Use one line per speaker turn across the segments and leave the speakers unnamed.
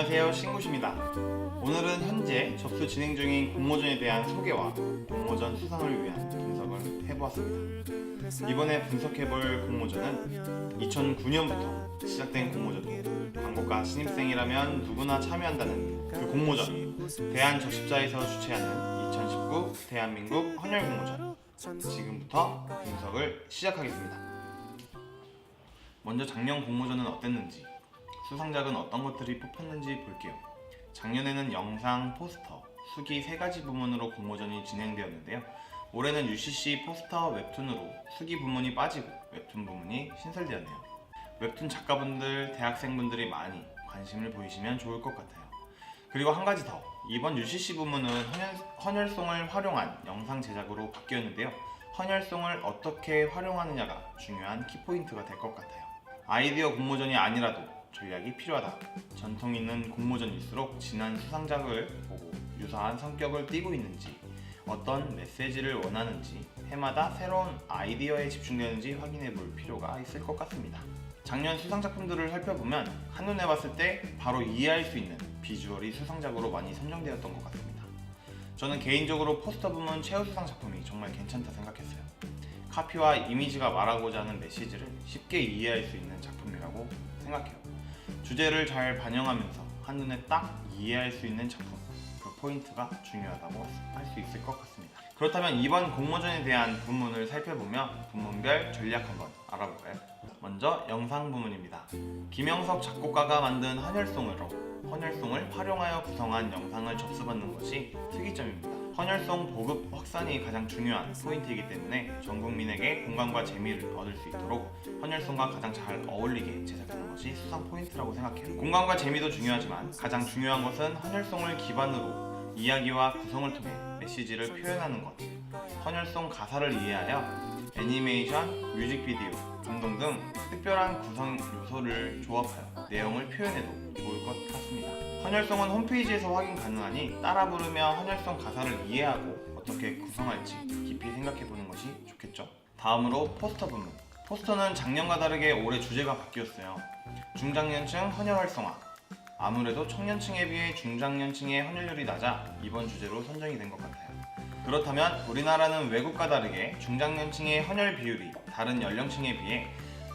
안녕하세요, 신굿입니다. 오늘은 현재 접수 진행 중인 공모전에 대한 소개와 공모전 수상을 위한 분석을 해보았습니다. 이번에 분석해볼 공모전은 2009년부터 시작된 공모전이고, 광고과 신입생이라면 누구나 참여한다는 그 공모전, 대한적십자에서 주최하는 2019 대한민국 헌혈 공모전. 지금부터 분석을 시작하겠습니다. 먼저 작년 공모전은 어땠는지, 수상작은 어떤 것들이 뽑혔는지 볼게요. 작년에는 영상, 포스터, 수기 3가지 부문으로 공모전이 진행되었는데요. 올해는 UCC 포스터, 웹툰으로 수기 부문이 빠지고 웹툰 부문이 신설되었네요. 웹툰 작가분들, 대학생분들이 많이 관심을 보이시면 좋을 것 같아요. 그리고 한 가지 더, 이번 UCC 부문은 헌혈송을 활용한 영상 제작으로 바뀌었는데요. 헌혈송을 어떻게 활용하느냐가 중요한 키포인트가 될 것 같아요. 아이디어 공모전이 아니라도 전략이 필요하다. 전통 있는 공모전일수록 지난 수상작을 보고 유사한 성격을 띠고 있는지, 어떤 메시지를 원하는지, 해마다 새로운 아이디어에 집중되는지 확인해 볼 필요가 있을 것 같습니다. 작년 수상작품들을 살펴보면 한눈에 봤을 때 바로 이해할 수 있는 비주얼이 수상작으로 많이 선정되었던 것 같습니다. 저는 개인적으로 포스터 부문 최우 수상 작품이 정말 괜찮다 생각했어요. 카피와 이미지가 말하고자 하는 메시지를 쉽게 이해할 수 있는 작품이라고 생각해요. 주제를 잘 반영하면서 한눈에 딱 이해할 수 있는 작품, 그 포인트가 중요하다고 할 수 있을 것 같습니다. 그렇다면 이번 공모전에 대한 부문을 살펴보며 부문별 전략 한번 알아볼까요? 먼저 영상 부문입니다. 김영석 작곡가가 만든 헌혈송을 활용하여 구성한 영상을 접수받는 것이 특이점입니다. 헌혈송 보급 확산이 가장 중요한 포인트이기 때문에 전 국민에게 공감과 재미를 얻을 수 있도록 헌혈송과 가장 잘 어울리게 제작하는 것이 수상 포인트라고 생각해요. 공감과 재미도 중요하지만 가장 중요한 것은 헌혈송을 기반으로 이야기와 구성을 통해 메시지를 표현하는 것. 헌혈송 가사를 이해하여 애니메이션, 뮤직비디오, 감동 등 특별한 구성 요소를 조합하여 내용을 표현해도 좋을 것 같습니다. 헌혈송은 홈페이지에서 확인 가능하니 따라 부르며 헌혈송 가사를 이해하고 어떻게 구성할지 깊이 생각해보는 것이 좋겠죠. 다음으로 포스터 부문. 포스터는 작년과 다르게 올해 주제가 바뀌었어요. 중장년층 헌혈 활성화. 아무래도 청년층에 비해 중장년층의 헌혈률이 낮아 이번 주제로 선정이 된 것 같아요. 그렇다면 우리나라는 외국과 다르게 중장년층의 헌혈 비율이 다른 연령층에 비해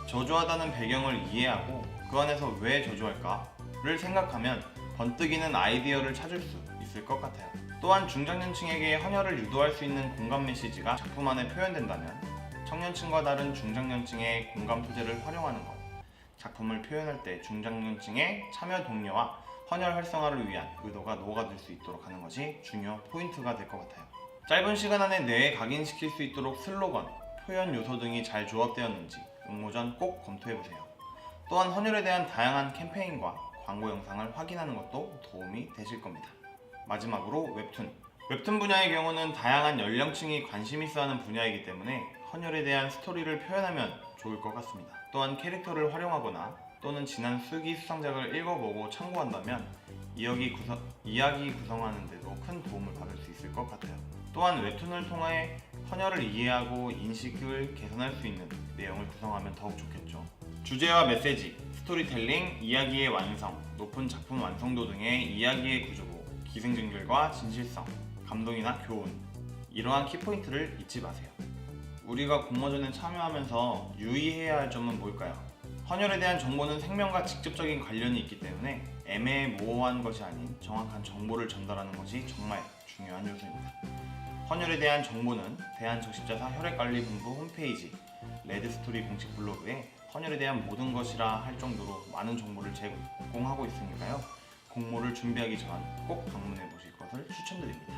저조하다는 배경을 이해하고 그 안에서 왜 저조할까를 생각하면 번뜩이는 아이디어를 찾을 수 있을 것 같아요. 또한 중장년층에게 헌혈을 유도할 수 있는 공감 메시지가 작품 안에 표현된다면 청년층과 다른 중장년층의 공감 소재를 활용하는 것, 작품을 표현할 때 중장년층의 참여 동료와 헌혈 활성화를 위한 의도가 녹아들 수 있도록 하는 것이 중요 포인트가 될 것 같아요. 짧은 시간 안에 뇌에 각인시킬 수 있도록 슬로건, 표현 요소 등이 잘 조합되었는지 공모전 꼭 검토해보세요. 또한 헌혈에 대한 다양한 캠페인과 광고 영상을 확인하는 것도 도움이 되실 겁니다. 마지막으로 웹툰. 웹툰 분야의 경우는 다양한 연령층이 관심 있어 하는 분야이기 때문에 헌혈에 대한 스토리를 표현하면 좋을 것 같습니다. 또한 캐릭터를 활용하거나 또는 지난 수기 수상작을 읽어보고 참고한다면 이야기 구성하는 데도 큰 도움을 받을 수 있을 것 같아요. 또한 웹툰을 통해 헌혈을 이해하고 인식을 개선할 수 있는 내용을 구성하면 더욱 좋겠죠. 주제와 메시지, 스토리텔링, 이야기의 완성, 높은 작품 완성도 등의 이야기의 구조고, 기승전결과 진실성, 감동이나 교훈, 이러한 키포인트를 잊지 마세요. 우리가 공모전에 참여하면서 유의해야 할 점은 뭘까요? 헌혈에 대한 정보는 생명과 직접적인 관련이 있기 때문에 애매모호한 것이 아닌 정확한 정보를 전달하는 것이 정말 중요한 요소입니다. 헌혈에 대한 정보는 대한적십자사 혈액관리본부 홈페이지 레드스토리 공식 블로그에 헌혈에 대한 모든 것이라 할 정도로 많은 정보를 제공하고 있으니까요. 공모를 준비하기 전 꼭 방문해 보실 것을 추천드립니다.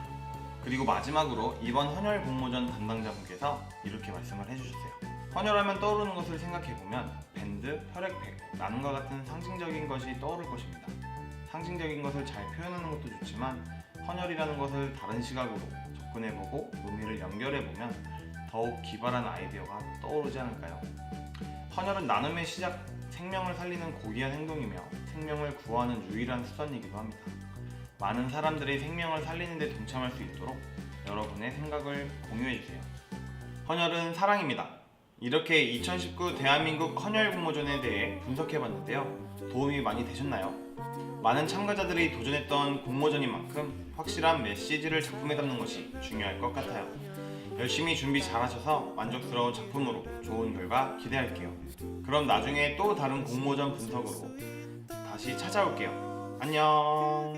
그리고 마지막으로 이번 헌혈 공모전 담당자분께서 이렇게 말씀을 해주셨어요. 헌혈하면 떠오르는 것을 생각해보면 밴드, 혈액팩, 나눔과 같은 상징적인 것이 떠오를 것입니다. 상징적인 것을 잘 표현하는 것도 좋지만 헌혈이라는 것을 다른 시각으로 접근해보고 의미를 연결해보면 더욱 기발한 아이디어가 떠오르지 않을까요? 헌혈은 나눔의 시작, 생명을 살리는 고귀한 행동이며 생명을 구하는 유일한 수단이기도 합니다. 많은 사람들이 생명을 살리는 데 동참할 수 있도록 여러분의 생각을 공유해주세요. 헌혈은 사랑입니다. 이렇게 2019 대한민국 헌혈 공모전에 대해 분석해봤는데요. 도움이 많이 되셨나요? 많은 참가자들이 도전했던 공모전인 만큼 확실한 메시지를 작품에 담는 것이 중요할 것 같아요. 열심히 준비 잘하셔서 만족스러운 작품으로 좋은 결과 기대할게요. 그럼 나중에 또 다른 공모전 분석으로 다시 찾아올게요. 안녕.